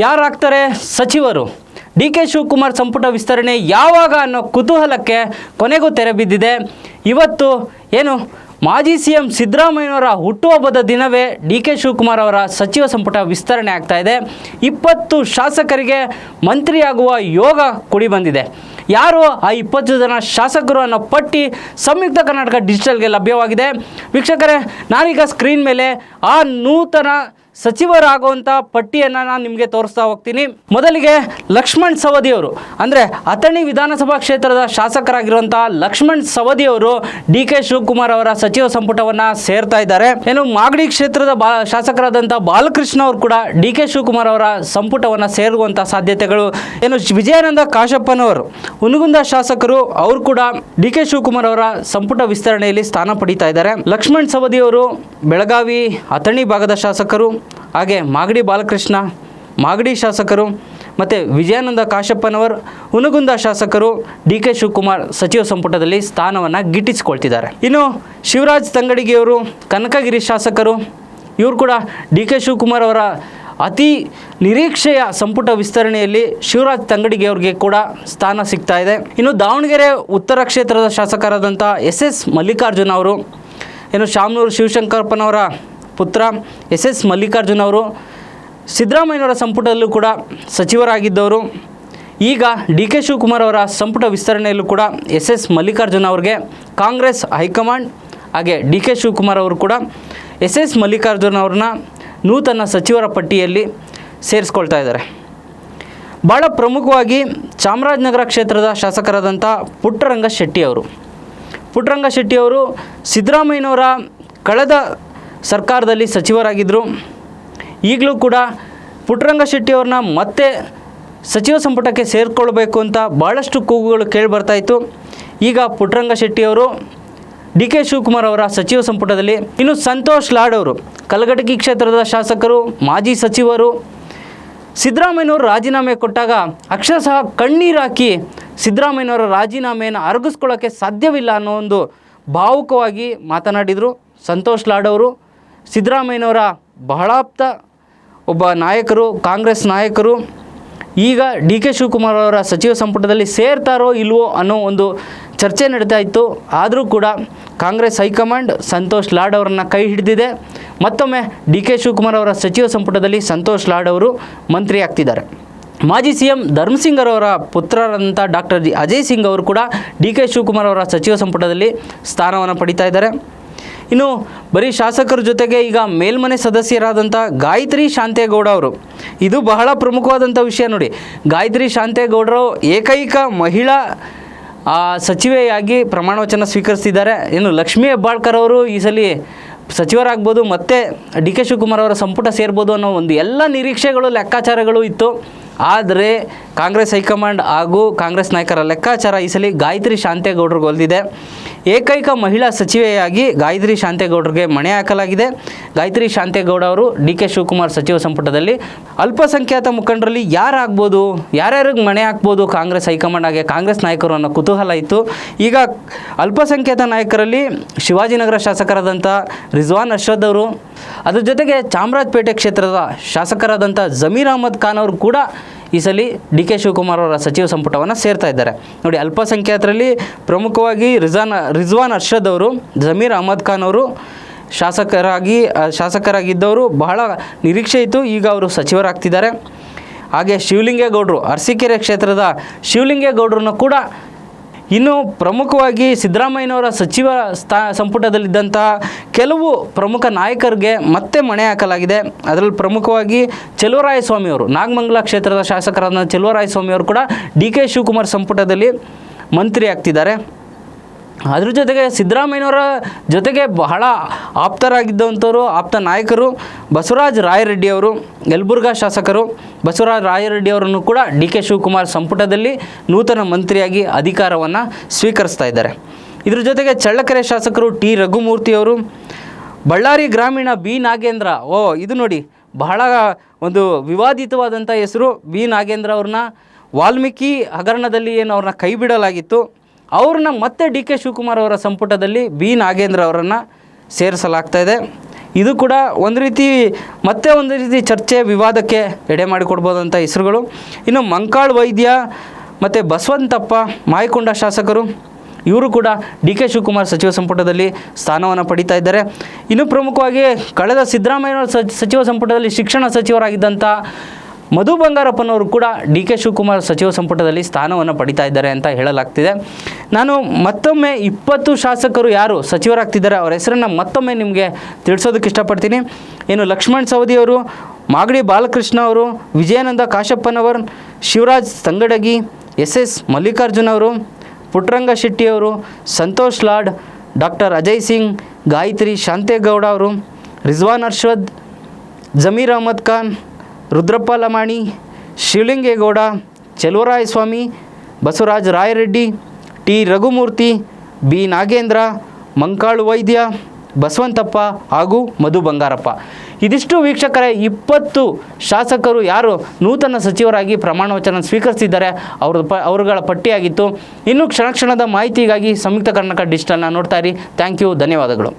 ಯಾರಾಗ್ತಾರೆ ಸಚಿವರು? D K Shivakumar ಸಂಪುಟ ವಿಸ್ತರಣೆ ಯಾವಾಗ ಅನ್ನೋ ಕುತೂಹಲಕ್ಕೆ ಕೊನೆಗೂ ತೆರೆ ಬಿದ್ದಿದೆ. ಇವತ್ತು ಏನು ಮಾಜಿ ಸಿಎಂ ಸಿದ್ದರಾಮಯ್ಯನವರ ಹುಟ್ಟುಹಬ್ಬದ ದಿನವೇ ಡಿ ಕೆ ಶಿವಕುಮಾರ್ ಅವರ ಸಚಿವ ಸಂಪುಟ ವಿಸ್ತರಣೆ ಆಗ್ತಾ ಇದೆ. 20 ಶಾಸಕರಿಗೆ ಮಂತ್ರಿಯಾಗುವ ಯೋಗ ಕೂಡಿ ಬಂದಿದೆ. ಯಾರು ಆ 20 ಜನ ಶಾಸಕರು ಅನ್ನೋ ಪಟ್ಟಿ ಸಂಯುಕ್ತ ಕರ್ನಾಟಕ ಡಿಜಿಟಲ್ಗೆ ಲಭ್ಯವಾಗಿದೆ. ವೀಕ್ಷಕರೇ, ನಾನೀಗ ಸ್ಕ್ರೀನ್ ಮೇಲೆ ಆ ನೂತನ ಸಚಿವರಾಗುವಂಥ ಪಟ್ಟಿಯನ್ನು ನಾನು ನಿಮಗೆ ತೋರಿಸ್ತಾ ಹೋಗ್ತೀನಿ. ಮೊದಲಿಗೆ ಲಕ್ಷ್ಮಣ್ ಸವದಿಯವರು, ಅಂದರೆ ಅಥಣಿ ವಿಧಾನಸಭಾ ಕ್ಷೇತ್ರದ ಶಾಸಕರಾಗಿರುವಂಥ ಲಕ್ಷ್ಮಣ್ ಸವದಿಯವರು ಡಿ ಕೆ ಶಿವಕುಮಾರ್ ಅವರ ಸಚಿವ ಸಂಪುಟವನ್ನು ಸೇರ್ತಾ ಇದ್ದಾರೆ. ಏನು ಮಾಗಡಿ ಕ್ಷೇತ್ರದ ಶಾಸಕರಾದಂಥ ಬಾಲಕೃಷ್ಣ ಅವರು ಕೂಡ ಡಿ ಕೆ ಶಿವಕುಮಾರ್ ಅವರ ಸಂಪುಟವನ್ನು ಸೇರುವಂಥ ಸಾಧ್ಯತೆಗಳು. ಏನು ವಿಜಯಾನಂದ ಕಾಶಪ್ಪನವರು ಹುನಗುಂದ ಶಾಸಕರು, ಅವರು ಕೂಡ ಡಿ ಕೆ ಶಿವಕುಮಾರ್ ಅವರ ಸಂಪುಟ ವಿಸ್ತರಣೆಯಲ್ಲಿ ಸ್ಥಾನ ಪಡೀತಾ ಇದ್ದಾರೆ. ಲಕ್ಷ್ಮಣ್ ಸವದಿಯವರು ಬೆಳಗಾವಿ ಅಥಣಿ ಭಾಗದ ಶಾಸಕರು, ಹಾಗೆ ಮಾಗಡಿ ಬಾಲಕೃಷ್ಣ ಮಾಗಡಿ ಶಾಸಕರು, ಮತ್ತು ವಿಜಯಾನಂದ ಕಾಶಪ್ಪನವರು ಹುನಗುಂದ ಶಾಸಕರು ಡಿ ಕೆ ಶಿವಕುಮಾರ್ ಸಚಿವ ಸಂಪುಟದಲ್ಲಿ ಸ್ಥಾನವನ್ನು ಗಿಟ್ಟಿಸಿಕೊಳ್ತಿದ್ದಾರೆ. ಇನ್ನು ಶಿವರಾಜ್ ತಂಗಡಿಗೆಯವರು ಕನಕಗಿರಿ ಶಾಸಕರು, ಇವರು ಕೂಡ ಡಿ ಕೆ ಶಿವಕುಮಾರ್ ಅವರ ಅತಿ ನಿರೀಕ್ಷೆಯ ಸಂಪುಟ ವಿಸ್ತರಣೆಯಲ್ಲಿ ಶಿವರಾಜ್ ತಂಗಡಿಗೆಯವ್ರಿಗೆ ಕೂಡ ಸ್ಥಾನ ಸಿಗ್ತಾ ಇದೆ. ಇನ್ನು ದಾವಣಗೆರೆ ಉತ್ತರ ಕ್ಷೇತ್ರದ ಶಾಸಕರಾದಂಥ ಎಸ್ ಮಲ್ಲಿಕಾರ್ಜುನ ಅವರು, ಏನು ಶಾಮನೂರು ಶಿವಶಂಕರಪ್ಪನವರ ಪುತ್ರ ಎಸ್ ಮಲ್ಲಿಕಾರ್ಜುನ ಅವರು ಸಿದ್ದರಾಮಯ್ಯನವರ ಸಂಪುಟದಲ್ಲೂ ಕೂಡ ಸಚಿವರಾಗಿದ್ದವರು. ಈಗ ಡಿ ಕೆ ಶಿವಕುಮಾರ್ ಅವರ ಸಂಪುಟ ವಿಸ್ತರಣೆಯಲ್ಲೂ ಕೂಡ ಎಸ್ ಮಲ್ಲಿಕಾರ್ಜುನ ಅವ್ರಿಗೆ ಕಾಂಗ್ರೆಸ್ ಹೈಕಮಾಂಡ್ ಹಾಗೆ ಡಿ ಕೆ ಶಿವಕುಮಾರ್ ಅವರು ಕೂಡ ಎಸ್ ಮಲ್ಲಿಕಾರ್ಜುನ ಅವ್ರನ್ನ ನೂತನ ಸಚಿವರ ಪಟ್ಟಿಯಲ್ಲಿ ಸೇರಿಸ್ಕೊಳ್ತಾ ಇದ್ದಾರೆ. ಭಾಳ ಪ್ರಮುಖವಾಗಿ ಚಾಮರಾಜನಗರ ಕ್ಷೇತ್ರದ ಶಾಸಕರಾದಂಥ ಪುಟ್ಟರಂಗ ಶೆಟ್ಟಿಯವರು ಸಿದ್ದರಾಮಯ್ಯನವರ ಕಳೆದ ಸರ್ಕಾರದಲ್ಲಿ ಸಚಿವರಾಗಿದ್ದರು. ಈಗಲೂ ಕೂಡ ಪುಟ್ಟರಂಗ ಶೆಟ್ಟಿಯವ್ರನ್ನ ಮತ್ತೆ ಸಚಿವ ಸಂಪುಟಕ್ಕೆ ಸೇರಿಕೊಳ್ಬೇಕು ಅಂತ ಭಾಳಷ್ಟು ಕೂಗುಗಳು ಕೇಳಿಬರ್ತಾಯಿತ್ತು. ಈಗ ಪುಟ್ಟರಂಗ ಶೆಟ್ಟಿಯವರು ಡಿ ಕೆ ಶಿವಕುಮಾರ್ ಅವರ ಸಚಿವ ಸಂಪುಟದಲ್ಲಿ. ಇನ್ನು ಸಂತೋಷ್ ಲಾಡ್ ಅವರು ಕಲಘಟಗಿ ಕ್ಷೇತ್ರದ ಶಾಸಕರು, ಮಾಜಿ ಸಚಿವರು, ಸಿದ್ದರಾಮಯ್ಯನವರು ರಾಜೀನಾಮೆ ಕೊಟ್ಟಾಗ ಅಕ್ಷರಶಃ ಕಣ್ಣೀರು ಹಾಕಿ ಸಿದ್ದರಾಮಯ್ಯನವರ ರಾಜೀನಾಮೆಯನ್ನು ಅರಗಿಸ್ಕೊಳ್ಳೋಕ್ಕೆ ಸಾಧ್ಯವಿಲ್ಲ ಅನ್ನೋ ಒಂದು ಭಾವುಕವಾಗಿ ಮಾತನಾಡಿದರು. ಸಂತೋಷ್ ಲಾಡ್ ಅವರು ಸಿದ್ದರಾಮಯ್ಯನವರ ಬಹಳಾಪ್ತ ಒಬ್ಬ ನಾಯಕರು, ಕಾಂಗ್ರೆಸ್ ನಾಯಕರು. ಈಗ ಡಿ ಕೆ ಶಿವಕುಮಾರ್ ಅವರ ಸಚಿವ ಸಂಪುಟದಲ್ಲಿ ಸೇರ್ತಾರೋ ಇಲ್ವೋ ಅನ್ನೋ ಒಂದು ಚರ್ಚೆ ನಡೀತಾ ಇತ್ತು. ಆದರೂ ಕೂಡ ಕಾಂಗ್ರೆಸ್ ಹೈಕಮಾಂಡ್ ಸಂತೋಷ್ ಲಾಡ್ ಅವರನ್ನು ಕೈ ಹಿಡಿದಿದೆ. ಮತ್ತೊಮ್ಮೆ ಡಿ ಕೆ ಶಿವಕುಮಾರ್ ಅವರ ಸಚಿವ ಸಂಪುಟದಲ್ಲಿ ಸಂತೋಷ್ ಲಾಡ್ ಅವರು ಮಂತ್ರಿ ಆಗ್ತಿದ್ದಾರೆ. ಮಾಜಿ ಸಿ ಎಂ ಧರ್ಮಸಿಂಗರವರ ಪುತ್ರರಾದಂಥ ಡಾಕ್ಟರ್ ಅಜಯ್ ಸಿಂಗ್ ಅವರು ಕೂಡ ಡಿ ಕೆ ಶಿವಕುಮಾರ್ ಅವರ ಸಚಿವ ಸಂಪುಟದಲ್ಲಿ ಸ್ಥಾನವನ್ನು ಪಡೀತಾ ಇದ್ದಾರೆ. ಇನ್ನು ಬರೀ ಶಾಸಕರ ಜೊತೆಗೆ ಈಗ ಮೇಲ್ಮನೆ ಸದಸ್ಯರಾದಂಥ ಗಾಯತ್ರಿ ಶಾಂತೇಗೌಡ ಅವರು, ಇದು ಬಹಳ ಪ್ರಮುಖವಾದಂಥ ವಿಷಯ ನೋಡಿ. ಗಾಯತ್ರಿ ಶಾಂತೇಗೌಡರು ಏಕೈಕ ಮಹಿಳಾ ಸಚಿವೆಯಾಗಿ ಪ್ರಮಾಣ ವಚನ ಸ್ವೀಕರಿಸ್ತಿದ್ದಾರೆ. ಇನ್ನು ಲಕ್ಷ್ಮೀ ಹೆಬ್ಬಾಳ್ಕರ್ ಅವರು ಈ ಸಲ ಸಚಿವರಾಗ್ಬೋದು, ಮತ್ತು ಡಿ ಕೆ ಶಿವಕುಮಾರ್ ಅವರ ಸಂಪುಟ ಸೇರ್ಬೋದು ಅನ್ನೋ ಒಂದು ಎಲ್ಲ ನಿರೀಕ್ಷೆಗಳು, ಲೆಕ್ಕಾಚಾರಗಳು ಇತ್ತು. ಆದರೆ ಕಾಂಗ್ರೆಸ್ ಹೈಕಮಾಂಡ್ ಹಾಗೂ ಕಾಂಗ್ರೆಸ್ ನಾಯಕರ ಲೆಕ್ಕಾಚಾರ ಈ ಸಲ ಗಾಯತ್ರಿ ಶಾಂತೇಗೌಡರಿಗೆ ಒಲಿದಿದೆ. ಏಕೈಕ ಮಹಿಳಾ ಸಚಿವೆಯಾಗಿ ಗಾಯತ್ರಿ ಶಾಂತೇಗೌಡರಿಗೆ ಮಣೆ ಹಾಕಲಾಗಿದೆ. ಗಾಯತ್ರಿ ಶಾಂತೇಗೌಡ ಅವರು ಡಿ ಕೆ ಶಿವಕುಮಾರ್ ಸಚಿವ ಸಂಪುಟದಲ್ಲಿ. ಅಲ್ಪಸಂಖ್ಯಾತ ಮುಖಂಡರಲ್ಲಿ ಯಾರ್ಯಾರಿಗೆ ಮಣೆ ಹಾಕ್ಬೋದು ಕಾಂಗ್ರೆಸ್ ಹೈಕಮಾಂಡ್ ಹಾಗೆ ಕಾಂಗ್ರೆಸ್ ನಾಯಕರು ಅನ್ನೋ ಕುತೂಹಲ ಇತ್ತು. ಈಗ ಅಲ್ಪಸಂಖ್ಯಾತ ನಾಯಕರಲ್ಲಿ ಶಿವಾಜಿನಗರ ಶಾಸಕರಾದಂಥ ರಿಜ್ವಾನ್ ಅರ್ಷದ್ ಅವರು, ಅದ್ರ ಜೊತೆಗೆ ಚಾಮರಾಜಪೇಟೆ ಕ್ಷೇತ್ರದ ಶಾಸಕರಾದಂಥ ಜಮೀರ್ ಅಹಮದ್ ಖಾನ್ ಅವರು ಕೂಡ ಈ ಸಲ ಡಿ ಕೆ ಶಿವಕುಮಾರ್ ಅವರ ಸಚಿವ ಸಂಪುಟವನ್ನು ಸೇರ್ತಾ ಇದ್ದಾರೆ. ನೋಡಿ, ಅಲ್ಪಸಂಖ್ಯಾತರಲ್ಲಿ ಪ್ರಮುಖವಾಗಿ ರಿಜ್ವಾನ್ ಅರ್ಷದ್ ಅವರು, ಜಮೀರ್ ಅಹಮದ್ ಖಾನ್ ಅವರು ಶಾಸಕರಾಗಿದ್ದವರು. ಬಹಳ ನಿರೀಕ್ಷೆ ಇತ್ತು, ಈಗ ಅವರು ಸಚಿವರಾಗ್ತಿದ್ದಾರೆ. ಹಾಗೆ ಶಿವಲಿಂಗೇಗೌಡರು, ಅರಸೀಕೆರೆ ಕ್ಷೇತ್ರದ ಶಿವಲಿಂಗೇಗೌಡರನ್ನು ಕೂಡ, ಇನ್ನು ಪ್ರಮುಖವಾಗಿ ಸಿದ್ದರಾಮಯ್ಯನವರ ಸಚಿವ ಸಂಪುಟದಲ್ಲಿದ್ದಂತಹ ಕೆಲವು ಪ್ರಮುಖ ನಾಯಕರಿಗೆ ಮತ್ತೆ ಮಣೆ ಹಾಕಲಾಗಿದೆ. ಅದರಲ್ಲಿ ಪ್ರಮುಖವಾಗಿ ಚೆಲುವರಾಯಸ್ವಾಮಿ ಅವರು, ನಾಗಮಂಗಲ ಕ್ಷೇತ್ರದ ಶಾಸಕರಾದ ಚೆಲುವರಾಯಸ್ವಾಮಿ ಅವರು ಕೂಡ ಡಿ ಕೆ ಶಿವಕುಮಾರ್ ಸಂಪುಟದಲ್ಲಿ ಮಂತ್ರಿ ಆಗ್ತಿದ್ದಾರೆ. ಅದ್ರ ಜೊತೆಗೆ ಸಿದ್ದರಾಮಯ್ಯನವರ ಜೊತೆಗೆ ಬಹಳ ಆಪ್ತರಾಗಿದ್ದಂಥವರು, ಆಪ್ತ ನಾಯಕರು ಬಸವರಾಜ ರಾಯರೆಡ್ಡಿ ಅವರು, ಯಲಬುರ್ಗಾ ಶಾಸಕರು ಬಸವರಾಜ ರಾಯರೆಡ್ಡಿ ಅವರನ್ನು ಕೂಡ ಡಿ ಕೆ ಶಿವಕುಮಾರ್ ಸಂಪುಟದಲ್ಲಿ ನೂತನ ಮಂತ್ರಿಯಾಗಿ ಅಧಿಕಾರವನ್ನು ಸ್ವೀಕರಿಸ್ತಾ ಇದ್ದಾರೆ. ಇದ್ರ ಜೊತೆಗೆ ಚಳ್ಳಕೆರೆ ಶಾಸಕರು ಟಿ ರಘುಮೂರ್ತಿಯವರು, ಬಳ್ಳಾರಿ ಗ್ರಾಮೀಣ ಬಿ ನಾಗೇಂದ್ರ, ಇದು ನೋಡಿ ಬಹಳ ಒಂದು ವಿವಾದಿತವಾದಂಥ ಹೆಸರು. ಬಿ ನಾಗೇಂದ್ರ ಅವ್ರನ್ನ ವಾಲ್ಮೀಕಿ ಹಗರಣದಲ್ಲಿ ಏನು ಅವ್ರನ್ನ ಕೈ ಬಿಡಲಾಗಿತ್ತು, ಅವ್ರನ್ನ ಮತ್ತೆ ಡಿ ಕೆ ಶಿವಕುಮಾರ್ ಅವರ ಸಂಪುಟದಲ್ಲಿ ಬಿ ನಾಗೇಂದ್ರ ಅವರನ್ನು ಸೇರಿಸಲಾಗ್ತಾ ಇದೆ. ಇದು ಕೂಡ ಒಂದು ರೀತಿ ಚರ್ಚೆ ವಿವಾದಕ್ಕೆ ಎಡೆ ಮಾಡಿಕೊಡ್ಬೋದಂಥ ಹೆಸರುಗಳು. ಇನ್ನು ಮಂಕಾಳ್ ವೈದ್ಯ ಮತ್ತು ಬಸವಂತಪ್ಪ ಮಾಯಕೊಂಡ ಶಾಸಕರು, ಇವರು ಕೂಡ ಡಿ ಕೆ ಶಿವಕುಮಾರ್ ಸಚಿವ ಸಂಪುಟದಲ್ಲಿ ಸ್ಥಾನವನ್ನು ಪಡೀತಾ ಇದ್ದಾರೆ. ಇನ್ನು ಪ್ರಮುಖವಾಗಿ ಕಳೆದ ಸಿದ್ದರಾಮಯ್ಯ ಸಚಿವ ಸಂಪುಟದಲ್ಲಿ ಶಿಕ್ಷಣ ಸಚಿವರಾಗಿದ್ದಂಥ ಮಧು ಬಂಗಾರಪ್ಪನವರು ಕೂಡ ಡಿ ಕೆ ಶಿವಕುಮಾರ್ ಸಚಿವ ಸಂಪುಟದಲ್ಲಿ ಸ್ಥಾನವನ್ನು ಪಡೀತಾ ಇದ್ದಾರೆ ಅಂತ ಹೇಳಲಾಗ್ತಿದೆ. ನಾನು ಮತ್ತೊಮ್ಮೆ 20 ಶಾಸಕರು ಯಾರು ಸಚಿವರಾಗ್ತಿದ್ದಾರೆ ಅವರ ಹೆಸರನ್ನು ಮತ್ತೊಮ್ಮೆ ನಿಮಗೆ ತಿಳಿಸೋದಕ್ಕೆ ಇಷ್ಟಪಡ್ತೀನಿ. ಏನು ಲಕ್ಷ್ಮಣ್ ಸವದಿಯವರು, ಮಾಗಡಿ ಬಾಲಕೃಷ್ಣ ಅವರು, ವಿಜಯಾನಂದ ಕಾಶಪ್ಪನವರ್, ಶಿವರಾಜ್ ತಂಗಡಗಿ, ಎಸ್ ಮಲ್ಲಿಕಾರ್ಜುನ್ ಅವರು, ಪುಟ್ಟರಂಗ ಶೆಟ್ಟಿಯವರು, ಸಂತೋಷ್ ಲಾಡ್, ಡಾಕ್ಟರ್ ಅಜಯ್ ಸಿಂಗ್, ಗಾಯತ್ರಿ ಶಾಂತೇಗೌಡ ಅವರು, ರಿಜ್ವಾನ್ ಅರ್ಷದ್, ಜಮೀರ್ ಅಹಮದ್ ಖಾನ್, ರುದ್ರಪ್ಪ ಲಮಾಣಿ, ಶಿವಲಿಂಗೇಗೌಡ, ಚೆಲುವರಾಯಸ್ವಾಮಿ, ಬಸವರಾಜ ರಾಯರೆಡ್ಡಿ, ಟಿ ರಘುಮೂರ್ತಿ, ಬಿ ನಾಗೇಂದ್ರ, ಮಂಕಾಳು ವೈದ್ಯ, ಬಸವಂತಪ್ಪ ಹಾಗೂ ಮಧು ಬಂಗಾರಪ್ಪ. ಇದಿಷ್ಟು ವೀಕ್ಷಕರೇ 20 ಶಾಸಕರು ಯಾರು ನೂತನ ಸಚಿವರಾಗಿ ಪ್ರಮಾಣ ವಚನ ಸ್ವೀಕರಿಸಿದ್ದಾರೆ ಅವರುಗಳ ಪಟ್ಟಿಯಾಗಿತ್ತು. ಇನ್ನು ಕ್ಷಣದ ಮಾಹಿತಿಗಾಗಿ ಸಂಯುಕ್ತ ಕರ್ನಾಟಕ ಡಿಜಿಟಲ್ನ ನೋಡ್ತಾ ಇರಿ. ಥ್ಯಾಂಕ್ ಯು, ಧನ್ಯವಾದಗಳು.